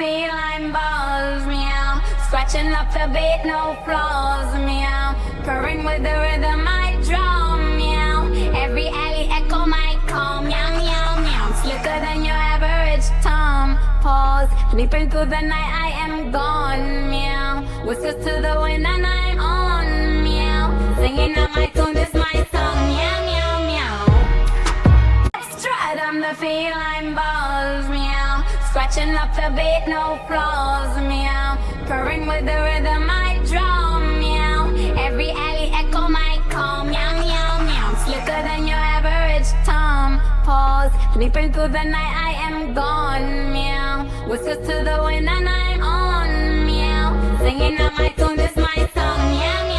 feline balls, meow. Scratching up the beat, no flaws, meow. Purring with the rhythm I drum, meow. Every alley echo my call, meow, meow, meow. Slicker than your average Tom. Pause, leaping through the night, I am gone, meow. Whiskers to the wind and I'm on, meow. Singing out my tune, this my song, meow, meow, meow. Strut, I'm the feline balls, meow. Scratching up the beat, no flaws, meow. Purring with the rhythm I drum, meow. Every alley echo my call, meow, meow, meow. Slicker than your average Tom. Pause, leaping through the night, I am gone, meow. Whiskers to the wind and I'm on, meow. Singing out my tune, this my song, meow, meow.